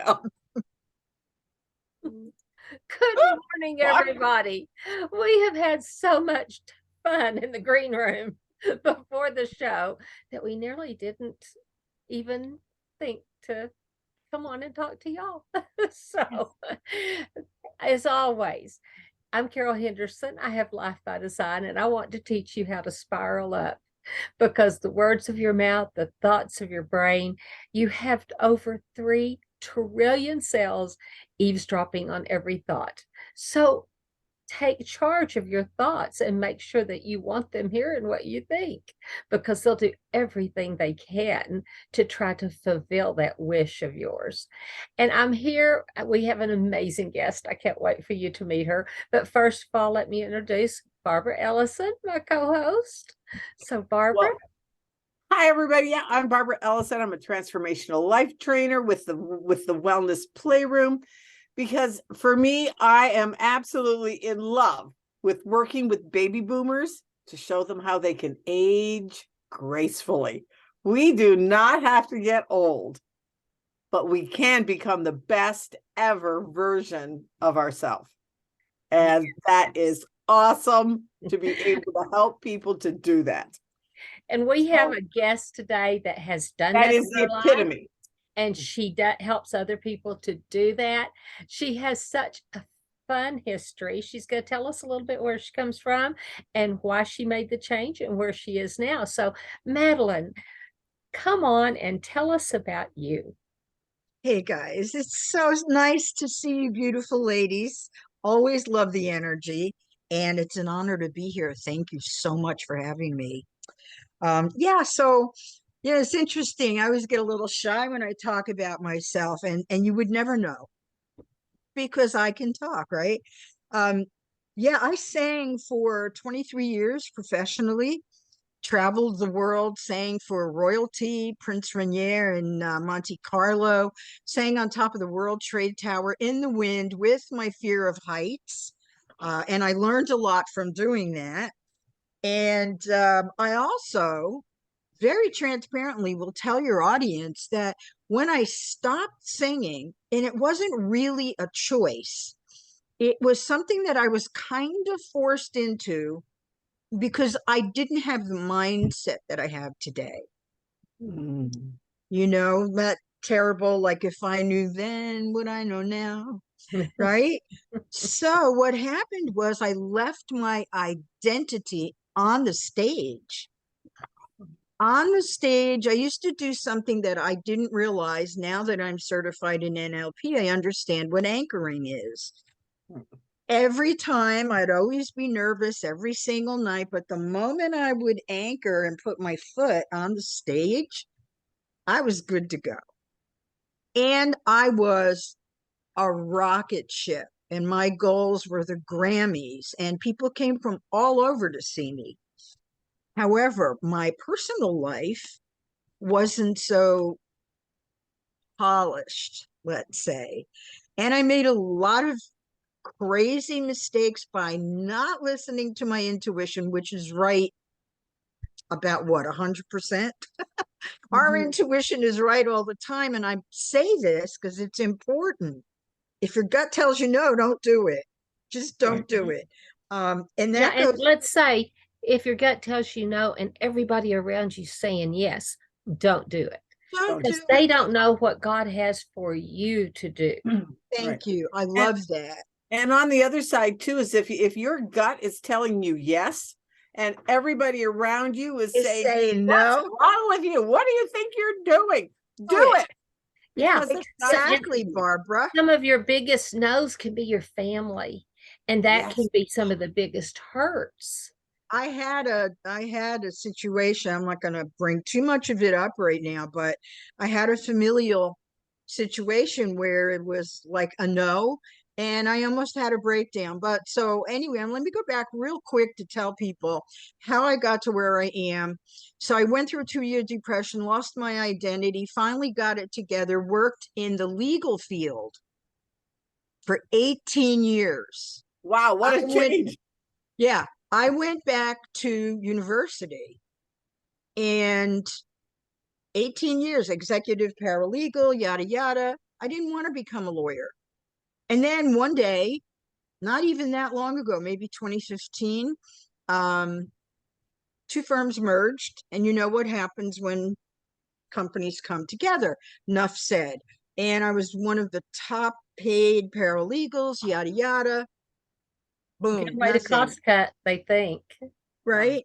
Good morning, everybody. We have had so much fun in the green room before the show that we nearly didn't even think to come on and talk to y'all. So, as always, I'm Carol Henderson. I have Life by Design, and I want to teach you how to spiral up because the words of your mouth, the thoughts of your brain, you have over 3 trillion cells eavesdropping on every thought. So take charge of your thoughts and make sure that you want them hearing what you think, because they'll do everything they can to try to fulfill that wish of yours. And I'm here. We have an amazing guest. I can't wait for you to meet her. But first of all, let me introduce Barbara Ellison, my co-host. So Barbara. Well, hi everybody. Yeah, I'm Barbara Ellison. I'm a transformational life trainer with the Wellness Playroom, because for me, I am absolutely in love with working with baby boomers to show them how they can age gracefully. We do not have to get old, but we can become the best ever version of ourselves. And that is awesome to be able to help people to do that. And we have a guest today that has done that. That is the epitome. And she helps other people to do that. She has such a fun history. She's going to tell us a little bit where she comes from and why she made the change and where she is now. So, Madeline, come on and tell us about you. Hey guys, it's so nice to see you beautiful ladies. Always love the energy, and it's an honor to be here. Thank you so much for having me. It's interesting. I always get a little shy when I talk about myself, and you would never know because I can talk, right? I sang for 23 years professionally, traveled the world, sang for royalty, Prince Rainier in Monte Carlo, sang on top of the World Trade Tower in the wind with my fear of heights. And I learned a lot from doing that. And I also very transparently will tell your audience that when I stopped singing, and it wasn't really a choice, it was something that I was kind of forced into because I didn't have the mindset that I have today. You know, that terrible, like if I knew then what I know now, right? So what happened was I left my identity on the stage. On the stage, I used to do something that I didn't realize. Now that I'm certified in NLP, I understand what anchoring is. Every time I'd always be nervous every single night, but the moment I would anchor and put my foot on the stage, I was good to go. And I was a rocket ship, and my goals were the Grammys, and people came from all over to see me. However, my personal life wasn't so polished, let's say. And I made a lot of crazy mistakes by not listening to my intuition, which is right about what, 100%? Our intuition is right all the time. And I say this because it's important. If your gut tells you no, don't do it. Just don't do it. And let's say if your gut tells you no and everybody around you saying yes, don't do it. Because they don't know what God has for you to do. Thank you. I love that. And on the other side too is if your gut is telling you yes, and everybody around you is saying no, what's wrong with you? What do you think you're doing? Do it. Yeah, exactly, Barbara. Some of your biggest no's can be your family, and that can be some of the biggest hurts. I had a situation. I'm not going to bring too much of it up right now, but I had a familial situation where it was like a no, and I almost had a breakdown. But so anyway, let me go back real quick to tell people how I got to where I am. So I went through a 2-year depression, lost my identity, finally got it together, worked in the legal field for 18 years. Wow, what a change. I went back to university, and 18 years, executive paralegal, yada, yada. I didn't want to become a lawyer. And then one day, not even that long ago, maybe 2015, two firms merged. And you know what happens when companies come together? Enough said. And I was one of the top paid paralegals, yada, yada. Boom, Good way to nothing. cost cut, they think. Right.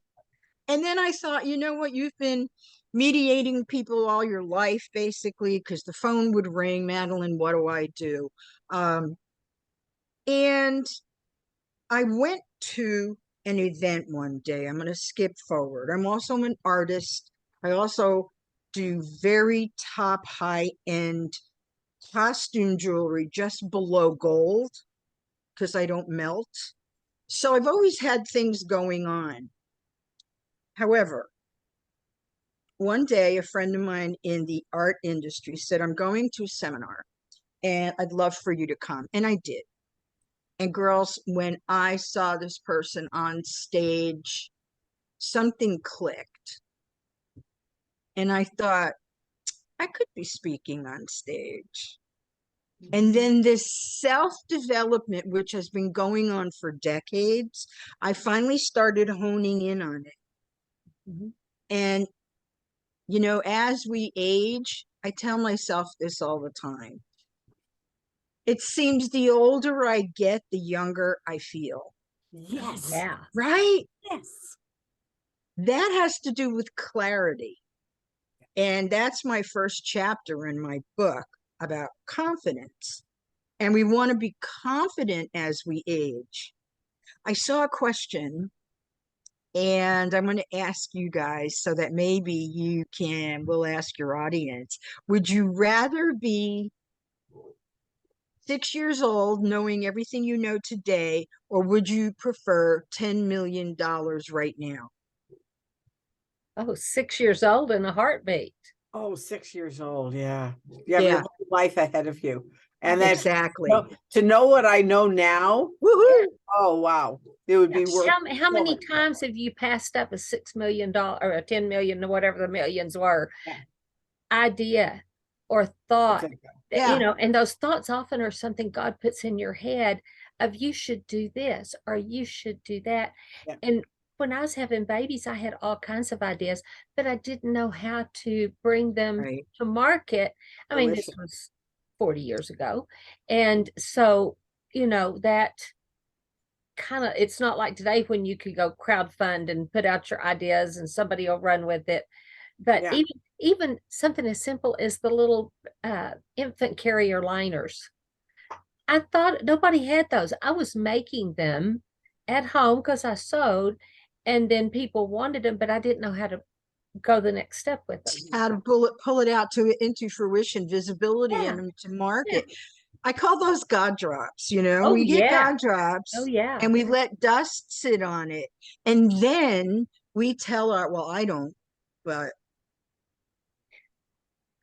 And then I thought, you know what? You've been mediating people all your life, basically, because the phone would ring. Madeline, what do I do? And I went to an event one day. I'm going to skip forward. I'm also an artist. I also do very top high end costume jewelry just below gold because I don't melt. So I've always had things going on. However, one day a friend of mine in the art industry said, I'm going to a seminar and I'd love for you to come. And I did. And girls, when I saw this person on stage, something clicked. And I thought, I could be speaking on stage. And then this self-development, which has been going on for decades, I finally started honing in on it. Mm-hmm. And, you know, as we age, I tell myself this all the time. It seems the older I get, the younger I feel. Yes. Yeah. Right? Yes. That has to do with clarity. And that's my first chapter in my book about confidence. And we want to be confident as we age. I saw a question, and I'm going to ask you guys so that maybe you can, we'll ask your audience. Would you rather be 6 years old, knowing everything you know today, or would you prefer $10 million right now? Oh, 6 years old in a heartbeat. Oh, 6 years old. Yeah. You have Yeah. your whole life ahead of you. And then Exactly. to know what I know now, Woohoo! oh wow. It would be worth How so many much more. times have you passed up a $6 million or a 10 million or whatever the millions were Yeah. idea or thought Exactly. that, Yeah. you know, and those thoughts often are something God puts in your head of you should do this or you should do that. Yeah. And when I was having babies, I had all kinds of ideas, but I didn't know how to bring them Right. to market. I mean, this Fruition. was 40 years ago. And so, you know, that kind of, it's not like today when you could go crowdfund and put out your ideas and somebody will run with it. But Yeah. even something as simple as the little infant carrier liners. I thought nobody had those. I was making them at home because I sewed, and then people wanted them, but I didn't know how to go the next step with them. How to pull it out to into fruition, visibility, Yeah. and to market. I call those God drops, you know. Oh We get yeah. God drops Oh yeah. and we let dust sit on it. And then we tell our, well, I don't, but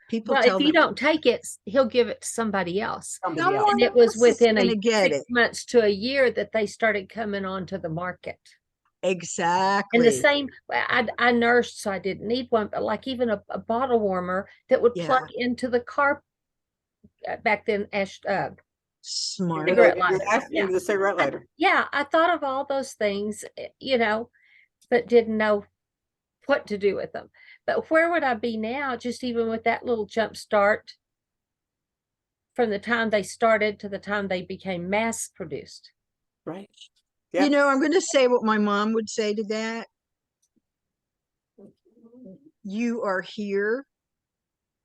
people Well, tell if you them don't take it, he'll give it to somebody else. Somebody else. someone And it was else is within going to a get 6 it. months to a year that they started coming onto the market. And the Exactly. same, I nursed, so I didn't need one, but like even a bottle warmer that would Yeah. plug into the car back then, Smart. cigarette lighter. Into the cigarette lighter. Yeah, I thought of all those things, you know, but didn't know what to do with them. But where would I be now, just even with that little jump start from the time they started to the time they became mass produced? Right. You know, I'm going to say what my mom would say to that. You are here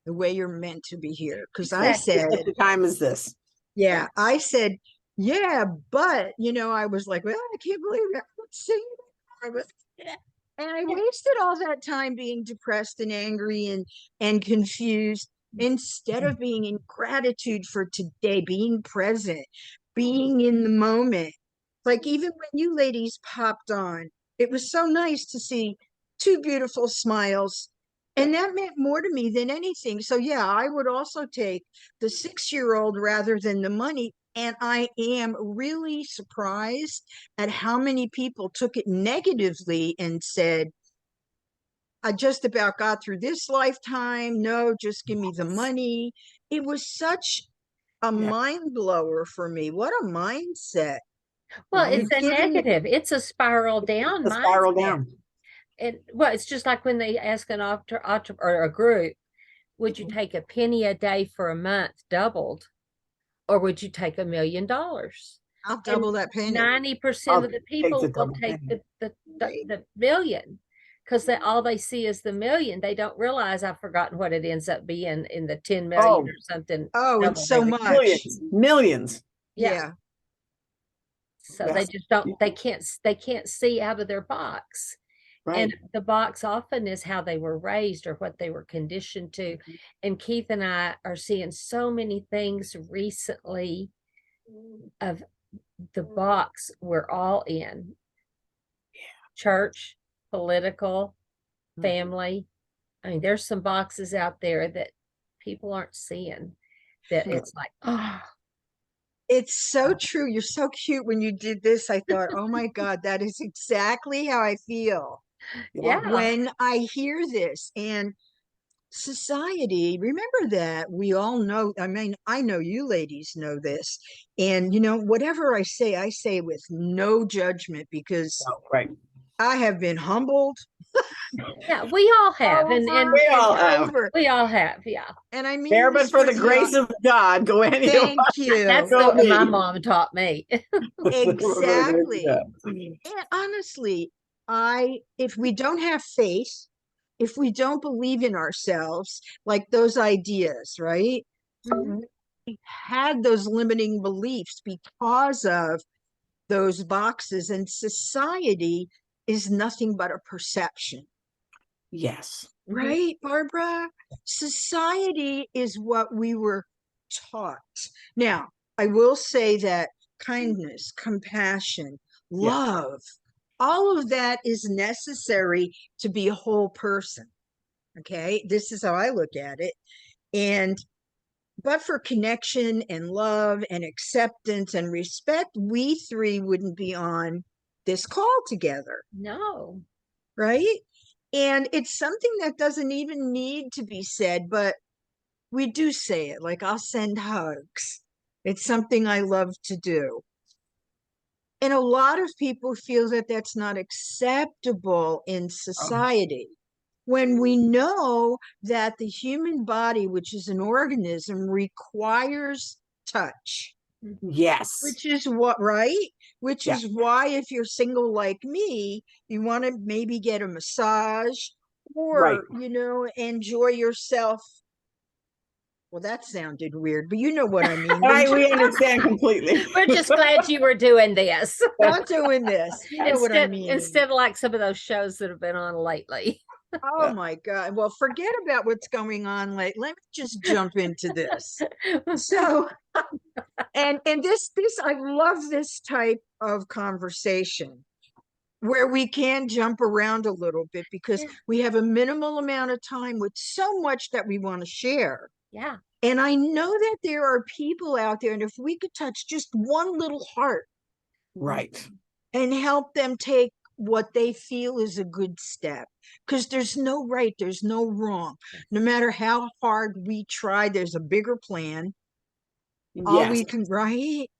the way you're meant to be here. Because I said, the time is this. yeah, I said, yeah, but you know, I was like, well, I can't believe I would sing. And I wasted all that time being depressed and angry and confused instead of being in gratitude for today, being present, being in the moment. Like even when you ladies popped on, it was so nice to see two beautiful smiles. And that meant more to me than anything. So yeah, I would also take the 6-year-old rather than the money. And I am really surprised at how many people took it negatively and said, I just about got through this lifetime. No, just give me the money. It was such a Yeah. mind blower for me. What a mindset. Well, You're it's a giving negative. It's a spiral down The spiral mindset. down. And well, it's just like when they ask an or a group, would you take a penny a day for a month doubled, or would you take $1,000,000? I'll And double that penny. 90% of the Take people the will double take penny. the million, because all they see is the million. They don't realize, I've forgotten what it ends up being in the 10 million Oh, or something. Oh, double it's so maybe. much. millions, millions. Yeah. Yeah. So they Yes. just don't, they can't see out of their box. Right. And the box often is how they were raised or what they were conditioned to. And Keith and I are seeing so many things recently of the box we're all in. Church, political, family. I mean, there's some boxes out there that people aren't seeing, that it's like, oh, It's so true. You're so cute. When you did this, I thought, oh my God, that is exactly how I feel yeah. when I hear this. And society, remember that we all know, I mean, I know you ladies know this. And, whatever I say with no judgment because Oh, right. I have been humbled Yeah, we all have. And over We and all have. over. we all have, yeah. And I mean There, but this for the with grace of God, go anywhere. thank you. That's Go what my me. mom taught me. Exactly. And honestly, if we don't have faith, if we don't believe in ourselves, like those ideas, right? Mhm. We had those limiting beliefs because of those boxes, and society is nothing but a perception. Yes. Right, Barbara? Society is what we were taught. Now, I will say that kindness, compassion, Yeah. love, all of that is necessary to be a whole person. Okay, this is how I look at it. And but for connection and love and acceptance and respect, we three wouldn't be on this call together, No. right? And it's something that doesn't even need to be said, but we do say it. Like, I'll send hugs. It's something I love to do. And a lot of people feel that that's not acceptable in society. When we know that the human body, which is an organism, requires touch, Yes. which is what, right? Which Yeah. is why, if you're single like me, you want to maybe get a massage Right. or, enjoy yourself. Well, that sounded weird, but you know what I mean. Right. We understand completely. We're just glad you were doing this. Not doing this. You know what I mean. Instead of like some of those shows that have been on lately. Oh my God. Well, forget about what's going on late. Let me just jump into this. So, and this I love this type of conversation where we can jump around a little bit because Yeah. we have a minimal amount of time with so much that we want to share. Yeah. And I know that there are people out there, and if we could touch just one little heart Right. and help them take what they feel is a good step, because there's no right, there's no wrong. No matter how hard we try, there's a bigger plan. All Yes. we can, right?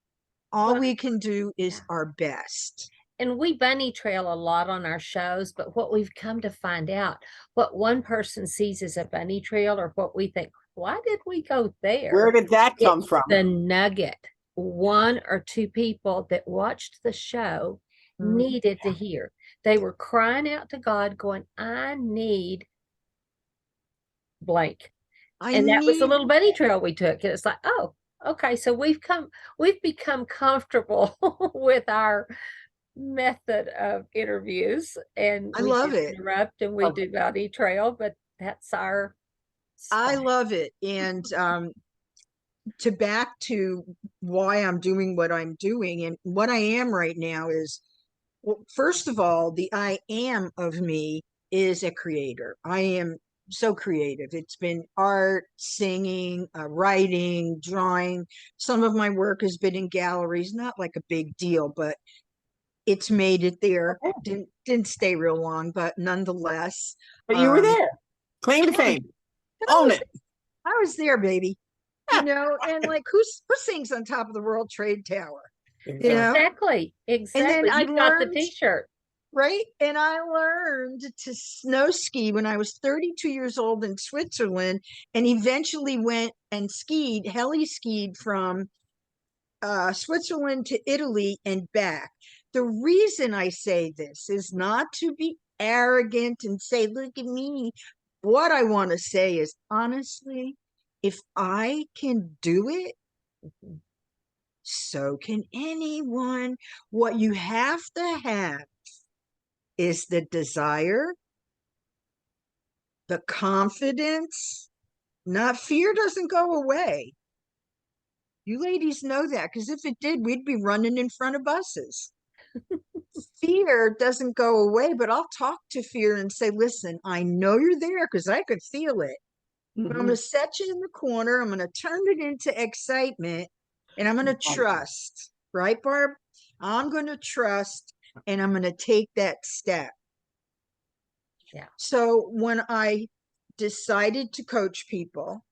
All Well, we can do is yeah. our best. And we bunny trail a lot on our shows, but what we've come to find out, what one person sees as a bunny trail or what we think, why did we go there? Where did that come It's from? the nugget. One or two people that watched the show needed to hear. They were crying out to God, going, I need blank. And that was the little bunny trail we took. And it's like, oh, okay. So we've become comfortable with our method of interviews, and I we love do it. interrupt and we do bunny trail, but that's our I style. love it. And back to why I'm doing what I'm doing, and what I am right now is, well, first of all, the I am of me is a creator. I am so creative. It's been art, singing, writing, drawing. Some of my work has been in galleries, not like a big deal, but it's made it there. Didn't stay real long, but nonetheless. But you were there. Claim to fame. I Own was, it. I was there, baby. you know, and like who sings on top of the World Trade Tower? You know? Exactly. And then Exactly. I You've got the learned, t-shirt. right? And I learned to snow ski when I was 32 years old in Switzerland, and eventually went and skied, heli skied from Switzerland to Italy and back. The reason I say this is not to be arrogant and say, look at me. What I want to say is, honestly, if I can do it, so can anyone. What you have to have is the desire, the confidence. Not fear doesn't go away. You ladies know that, because if it did, we'd be running in front of buses. Fear doesn't go away, but I'll talk to fear and say, listen, I know you're there because I could feel it. But I'm going to set you in the corner. I'm going to turn it into excitement, and I'm going to trust, right, Barb? I'm going to trust, and I'm going to take that step. Yeah. So when I decided to coach people,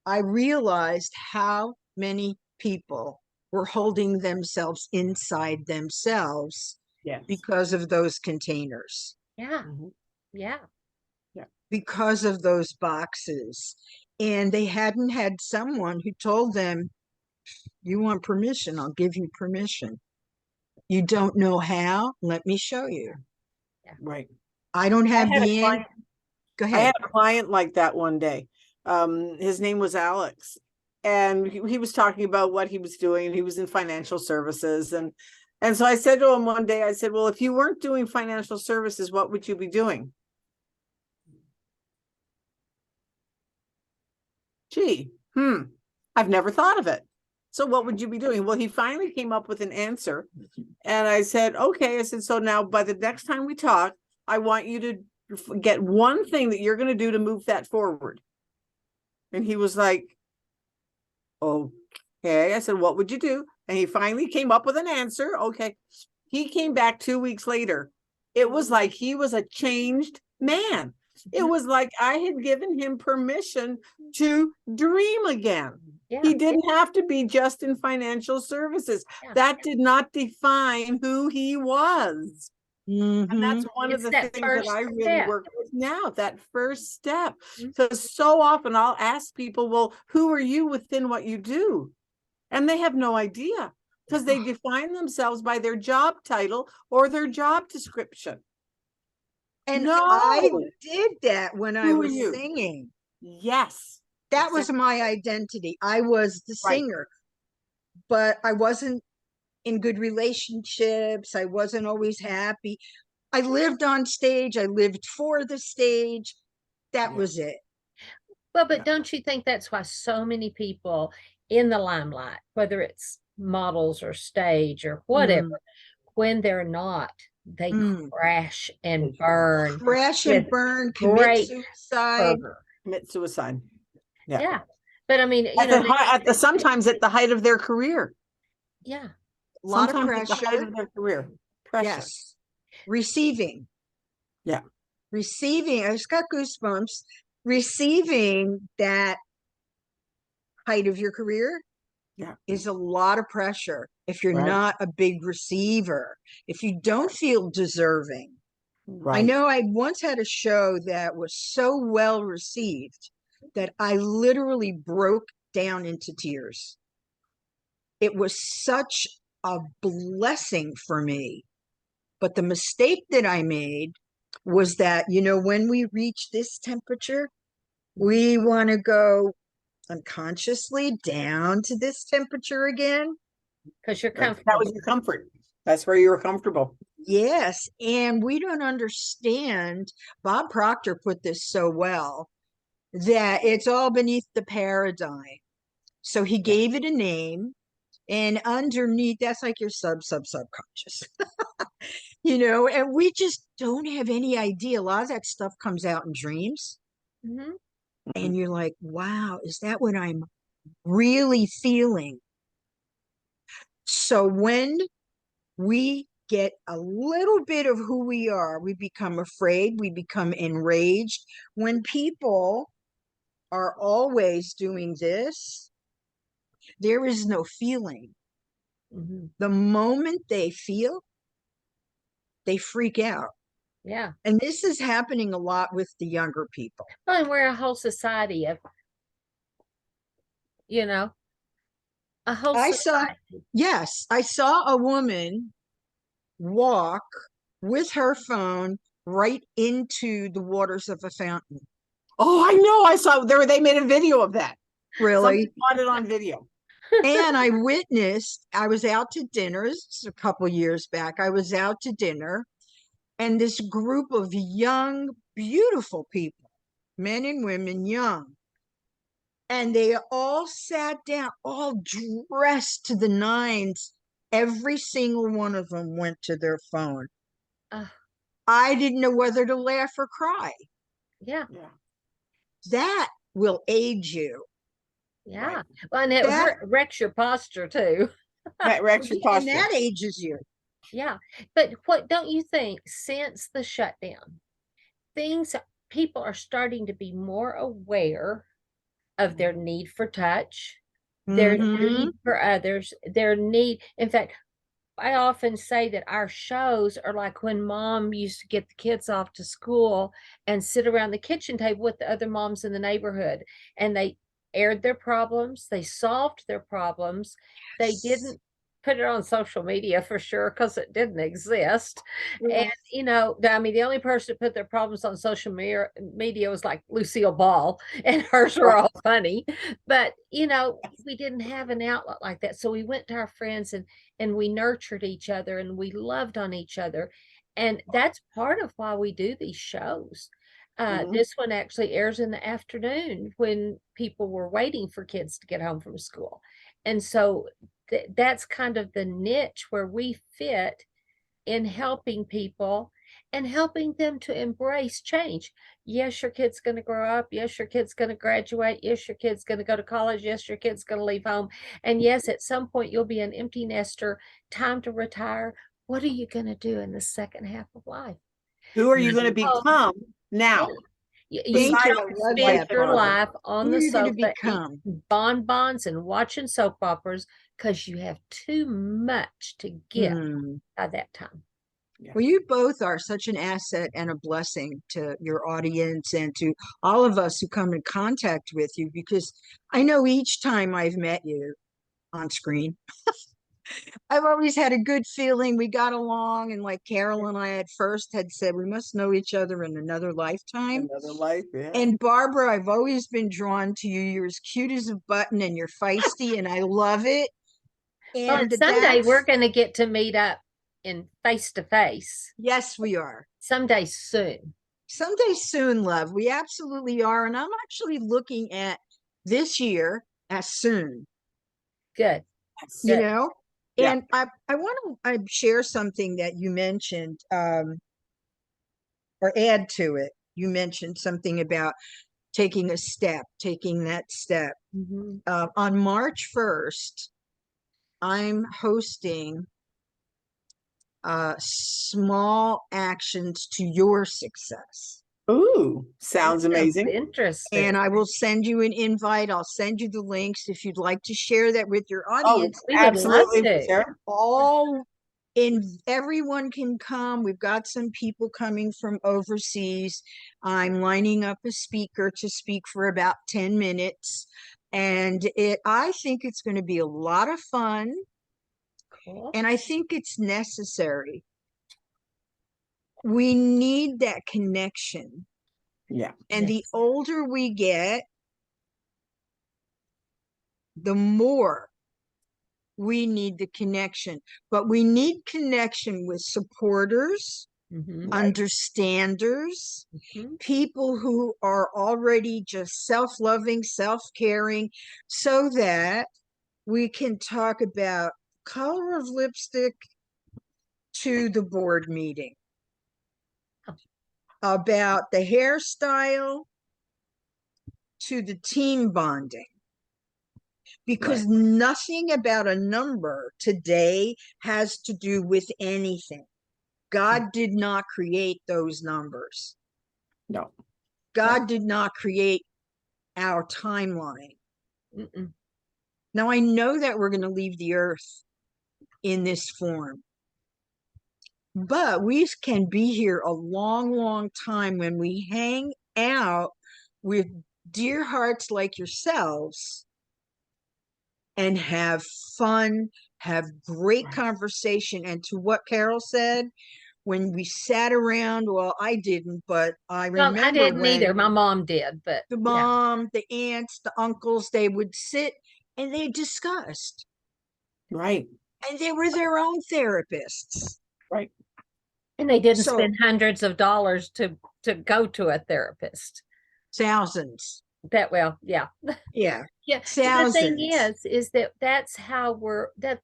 I realized how many people were holding themselves inside themselves because of those containers. Yeah. Yeah. Because of those boxes. And they hadn't had someone who told them, you want permission? I'll give you permission. You don't know how? Let me show you. Right. I don't have had a the end. client- Go I ahead. had a client like that one day. His name was Alex, and he was talking about what he was doing. He was in financial services, and so I said to him one day, I said, well, if you weren't doing financial services, what would you be doing? Gee, I've never thought of it. So what would you be doing? Well, he finally came up with an answer. And I said, okay. I said, so now by the next time we talk, I want you to get one thing that you're going to do to move that forward. And he was like, okay. I said, what would you do? And he finally came up with an answer. Okay. He came back 2 weeks later. It was like he was a changed man. It was like I had given him permission to dream again. Yeah. He didn't have to be just in financial services. Yeah. That did not define who he was. And that's one of It's the that things that first I really step. work with now, that first step. Because so often I'll ask people, well, who are you within what you do? And they have no idea, because they define themselves by their job title or their job description. And No. I did that when I Who are was you? singing. Yes. That was my identity. I was the Right. singer, but I wasn't in good relationships. I wasn't always happy. I lived on stage. I lived for the stage. That was it. Well, but don't you think that's why so many people in the limelight, whether it's models or stage or whatever, when they're not, they crash and burn. Crash and with burn, commit great suicide. fervor. Commit suicide. Yeah. But I mean, you At know, sometimes at the height of their career. yeah. A lot of Sometimes at the height pressure. of their career. Pressure. Yes. Receiving. Yeah. Receiving. I just got goosebumps. Receiving that height of your career is a lot of pressure if you're not a big receiver, if you don't feel deserving. I know I once had a show that was so well received that I literally broke down into tears. It was such a blessing for me. But the mistake that I made was that, you know, when we reach this temperature, we want to go unconsciously down to this temperature again. Because you're That comfortable. was your comfort. That's where you were comfortable. Yes. And we don't understand. Bob Proctor put this so well, that it's all beneath the paradigm. So he gave it a name, and underneath, that's like your subconscious. You know, and we just don't have any idea. A lot of that stuff comes out in dreams. And you're like, wow, is that what I'm really feeling? So when we get a little bit of who we are, we become afraid, we become enraged. When people are always doing this, there is no feeling. Mhm. The moment they feel, they freak out. Yeah. And this is happening a lot with the younger people. Well, and we're a whole society of, you know, a whole I saw, society. yes, I saw a woman walk with her phone right into the waters of a fountain. Oh, I know. I saw they made a video of that. Somebody Really? caught it on video. And I was out to dinner, this is a couple years back. I was out to dinner, and this group of young, beautiful people, men and women, young, and they all sat down, all dressed to the nines. Every single one of them went to their phone. Uh, I didn't know whether to laugh or cry. yeah. Yeah. That will age you. Yeah. Right. Well, and it That wrecks your posture too. That wrecks your and posture. that ages you. Yeah. But what don't you think since the shutdown, things people are starting to be more aware of their need for touch, their Mm-hmm. need for others, their need. In fact, I often say that our shows are like when mom used to get the kids off to school and sit around the kitchen table with the other moms in the neighborhood, and they aired their problems, they solved their problems. They didn't put it on social media for sure because it didn't exist. And Yes. I mean, the only person to put their problems on social media was like Lucille Ball, and hers were Right. all funny. But we didn't have an outlet like that, so we went to our friends and we nurtured each other and we loved on each other. And that's part of why we do these shows. Mhm. This one actually airs in the afternoon when people were waiting for kids to get home from school. And so that's kind of the niche where we fit in helping people and helping them to embrace change. Yes, your kid's going to grow up. Yes, your kid's going to graduate. Yes, your kid's going to go to college. Yes, your kid's going to leave home. And yes, at some point you'll be an empty nester, time to retire. What are you going to do in the second half of life? Who are you going to Oh, become yeah. now? You Thank you. Besides I don't love spend that, life, your Barbara. life on Who are the you going to sofa become? eating bonbons and watching soap operas because you have too much to give by that time. Well, you both are such an asset and a blessing to your audience and to all of us who come in contact with you, because I know each time I've met you on screen, I've always had a good feeling. We got along, and like Carol and I at first had said, we must know each other in another lifetime. another life. Yeah. And Barbara, I've always been drawn to you. You're as cute as a button and you're feisty, and I love it. Well, And and someday we're going to get to meet up in face to face. yes, we are. Someday soon. Someday soon, love. We absolutely are. And I'm actually looking at this year as soon, Good. you Good. know? Yeah. And I want to share something that you mentioned, or add to it. You mentioned something about taking a step, taking that step. Mhm. On March 1st, I'm hosting small actions to your success. Ooh, sounds That sounds amazing. interesting. And I will send you an invite. I'll send you the links if you'd like to share that with your Oh, audience. We would love absolutely, to. Sarah. All in everyone can come. We've got some people coming from overseas. I'm lining up a speaker to speak for about 10 minutes. And I think it's going to be a lot of fun. Cool. And I think it's necessary. We need that connection. Yeah. And the Yes. older we get, the more we need the connection. But we need connection with supporters, Mhm. understanders, Mhm. people who are already just self-loving, self-caring, so that we can talk about color of lipstick to the board meeting, about the hairstyle to the team bonding, because Right. nothing about a number today has to do with anything. God did not create those numbers. No. God did not create our timeline. Mm-mm. Now, I know that we're going to leave the earth in this form, but we can be here a long, long time when we hang out with dear hearts like yourselves and have fun, have great conversation. And to what Carol said, when we sat around, well, I didn't, but I I remember didn't either. when My mom did, but the yeah. mom, the aunts, the uncles, they would sit and they discussed. Right. And they were their own therapists. Right. And they didn't So spend hundreds of dollars to go to a therapist. thousands. That well, yeah. Yeah. Yeah. The thing Thousands. is that that's how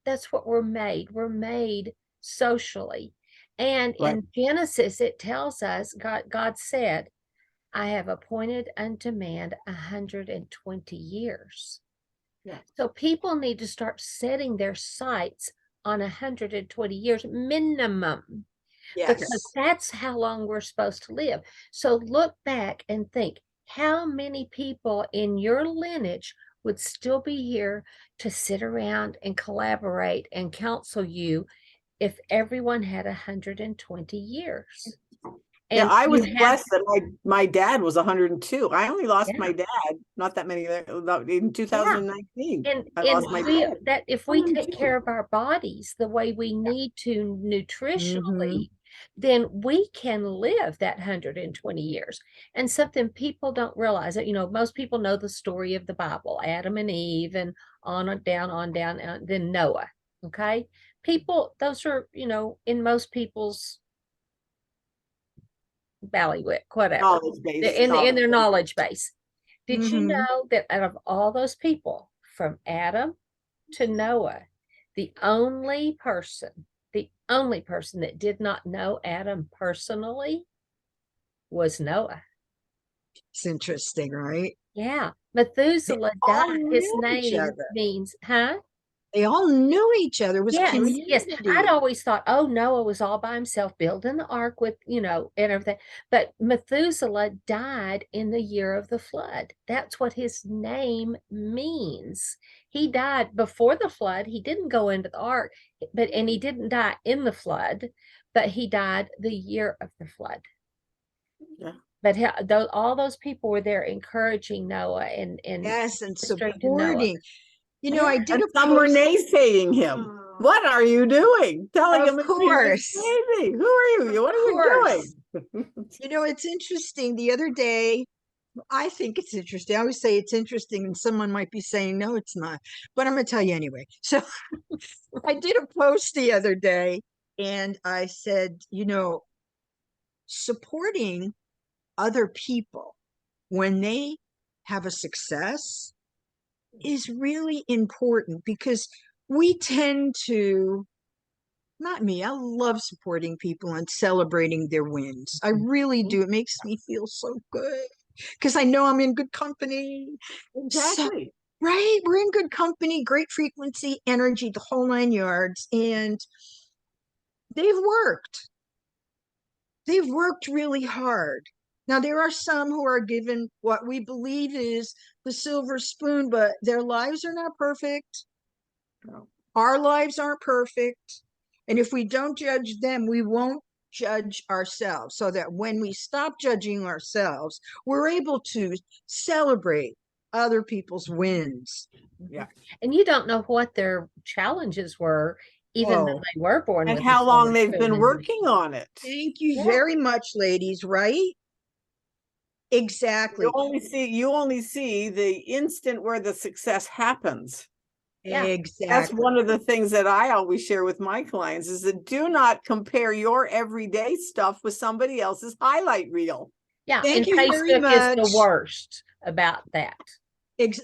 that's what we're made. We're made socially. And Right. in Genesis, it tells us God said, I have appointed unto man 120 years. Yeah. So people need to start setting their sights on 120 years minimum, because Yes. that's how long we're supposed to live. So look back and think, how many people in your lineage would still be here to sit around and collaborate and counsel you if everyone had 120 years? Yeah, And I was you have, blessed that my dad was 102. I only lost my yeah, dad not that many in yeah. 2019. I And lost my we dad. that if we take 102. care of our bodies the way we need to Mm-hmm. nutritionally, then we can live that 120 years. And something people don't realize that, most people know the story of the Bible, Adam and Eve, and on down, then Noah. Okay. People, those are, in most people's ballywick, whatever, Knowledge base, in knowledge their base. knowledge base. Did you Mm-hmm. know that out of all those people, from Adam to Noah, the only person that did not know Adam personally was Noah? It's interesting, right? Yeah. They Methuselah all died. His knew each name other. means, huh? They all knew each other. It was Yes, yes. I'd community. always thought, oh, Noah was all by himself building the ark with, and everything. But Methuselah died in the year of the flood. That's what his name means. He died before the flood. He didn't go into the ark, and he didn't die in the flood, but he died the year of the flood. Yeah. But all those people were there encouraging Noah and Yes, and ministering to Noah. supporting. I Yeah. did And a some were post. naysaying him. What are you doing? Telling him Of he was course. crazy. Who are you? Of What are you course. doing? It's interesting. The other day, I think it's interesting. I always say it's interesting, and someone might be saying, no, it's not. But I'm going to tell you anyway. So I did a post the other day, and I said, supporting other people when they have a success is really important, because we tend to, not me, I love supporting people and celebrating their wins. I really do. It makes me feel so good because I know I'm in good company. So, Exactly. right? We're in good company, great frequency, energy, the whole 9 yards. And they've worked. They've worked really hard. Now, there are some who are given what we believe is the silver spoon, but their lives are not perfect. No. Our lives aren't perfect. And if we don't judge them, we won't judge ourselves. So that when we stop judging ourselves, we're able to celebrate other people's wins. Yeah. And you don't know what their challenges were, even though Oh, they were born And with a how long silver they've spoon been in their working on it. thank you yeah. very much, ladies, right? Exactly. You only see the instant where the success happens. Yeah. That's Exactly. one of the things that I always share with my clients is that do not compare your everyday stuff with somebody else's highlight reel. Yeah. Thank And you very Facebook is the much. worst about that.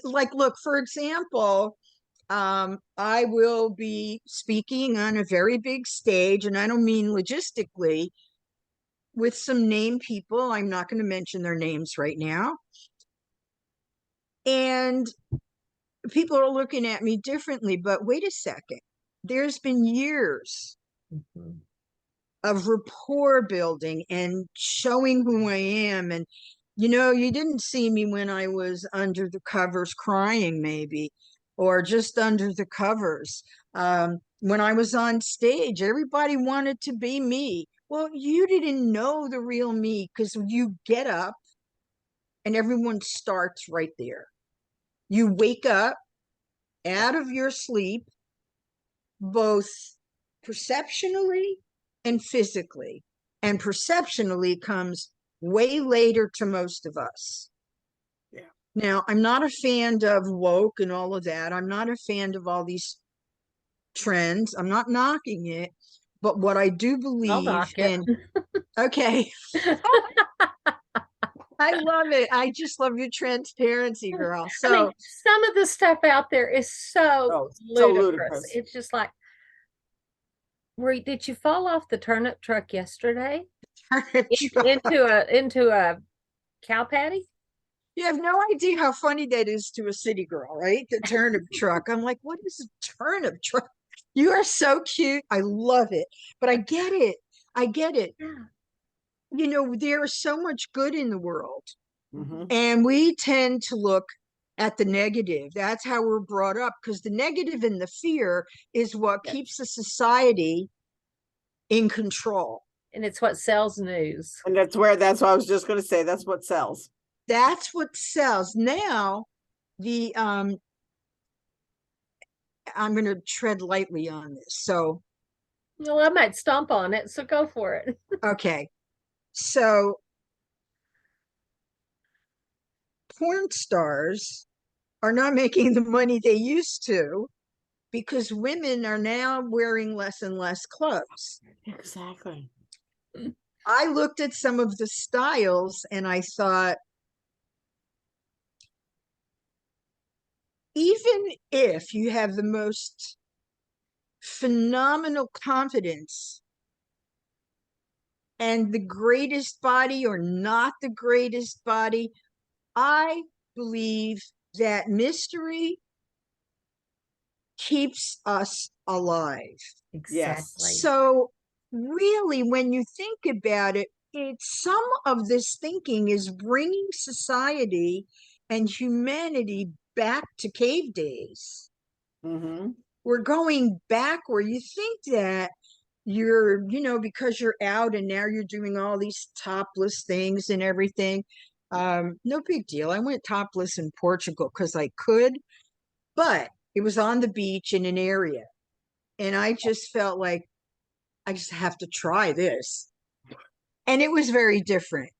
Like, look, for example, I will be speaking on a very big stage, and I don't mean logistically, with some name people. I'm not going to mention their names right now. And people are looking at me differently, but wait a second. There's been years Mhm. of rapport building and showing who I am. And You know, you didn't see me when I was under the covers crying, maybe, or just under the covers. When I was on stage, everybody wanted to be me. Well, you didn't know the real me because you get up and everyone starts right there. You wake up out of your sleep, both perceptionally and physically. And perceptionally comes way later to most of us. Yeah. Now, I'm not a fan of woke and all of that. I'm not a fan of all these trends. I'm not knocking it. But what I do I'll believe, knock it. and okay, I love it. I just love your transparency, girl. I mean, So, some of the stuff out there is so Oh, so ludicrous. ludicrous. It's just like, did you fall off the turnip truck yesterday into a cow patty? you have no idea how funny that is to a city girl, right? The turnip truck. I'm like, what is a turnip truck? You are so cute. I love it. But I get it. I get it. Yeah. You know, there is so much good in the world, Mm-hmm. and we tend to look at the negative. That's how we're brought up, because the negative and the fear is what Yes. keeps the society in control. And it's what sells news. And that's what I was just going to say. That's what sells. That's what sells. Now, the I'm going to tread lightly on this. So, Well, I might stomp on it, so go for it. okay. So, porn stars are not making the money they used to because women are now wearing less and less clothes. Exactly. I looked at some of the styles and I thought, even if you have the most phenomenal confidence and the greatest body or not the greatest body, I believe that mystery keeps us alive. Yes. Exactly. So, really, when you think about it, it's some of this thinking is bringing society and humanity back to cave days. Mm-hmm. We're going back where you think that you're, you know, because you're out and now you're doing all these topless things and everything. No big deal. I went topless in Portugal because I could, but it was on the beach in an area. And I just felt like I just have to try this. And it was very different.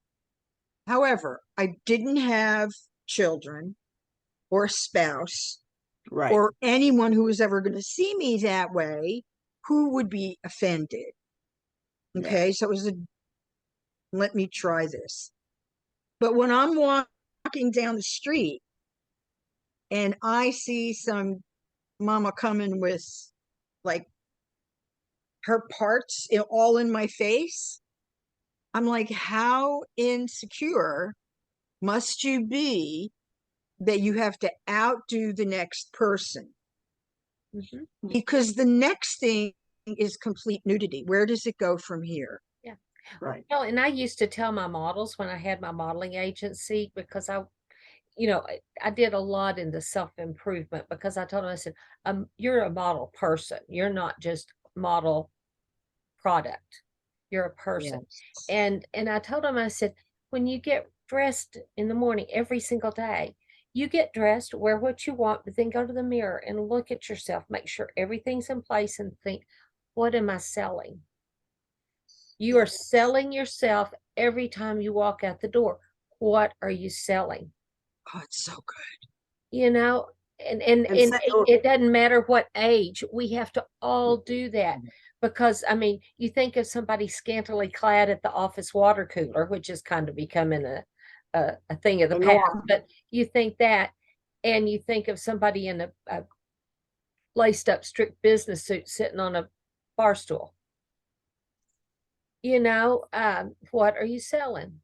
However, I didn't have children or a spouse Right. or anyone who was ever going to see me that way who would be offended. Okay. Yeah. So it was let me try this. But when I'm walking down the street and I see some mama coming with like her parts all in my face, I'm like, how insecure must you be that you have to outdo the next person? Mm-hmm. Because the next thing is complete nudity. Where does it go from here? Yeah. Right. Well, and I used to tell my models when I had my modeling agency, because I did a lot in the self-improvement, because I told them, I said, you're a model person. You're not just model product. You're a person. Yes. And I told them, I said, when you get dressed in the morning every single day, you get dressed, wear what you want, but then go to the mirror and look at yourself, make sure everything's in place, and think, what am I selling? You are selling yourself every time you walk out the door. What are you selling? Oh, it's so good. You know, and And it doesn't matter what age, we have to all do that. Because I mean, you think of somebody scantily clad at the office water cooler, which is kind of becoming a thing of the the past, norm. but you think that, and you think of somebody in a laced up strict business suit sitting on a bar stool. What are you selling?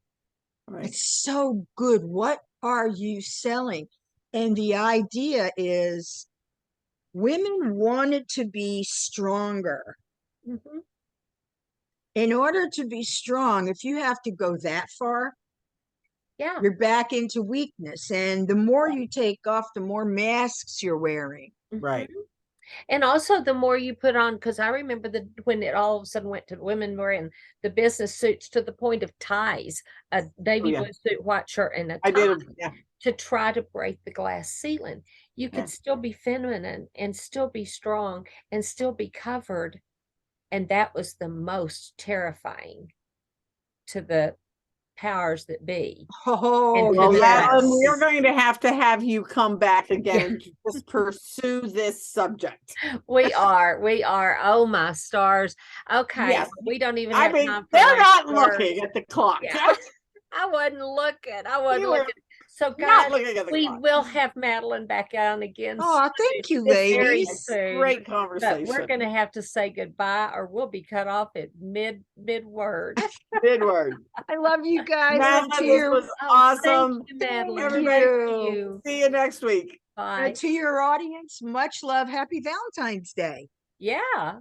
Right. It's so good. What are you selling? And the idea is women wanted to be stronger. Mm-hmm. In order to be strong, if you have to go that far, Yeah. You're back into weakness. And the more you take off, the more masks you're wearing. Right. Mhm. And also the more you put on, because I remember when it all of a sudden went to women wearing the business suits to the point of ties, a navy yeah. blue suit, white shirt, and a I tie did. Yeah. to try to break the glass ceiling. You Yeah. could still be feminine and still be strong and still be covered. And that was the most terrifying to the powers that be. Oh, And Well, to Madeline, we yes. are going to have you come back again Yeah. and just pursue this subject. We are. Oh my stars. Okay, Yes. we don't even I have mean, time for they're last not words. looking at the clock. Yeah, I wasn't looking. I wasn't You were looking. So not guys, looking at the we clock. will have Madeline back on again Oh, soon, thank you, very ladies. soon. Great But we're conversation. gonna have to say goodbye or we'll be cut off at mid word. Good word. I love you guys. And Madeline, to this your, was Oh, awesome. thank you, Madeline. Everybody, Thank you. see you next week. Bye. to your audience, much love. Happy Valentine's Day. Yeah.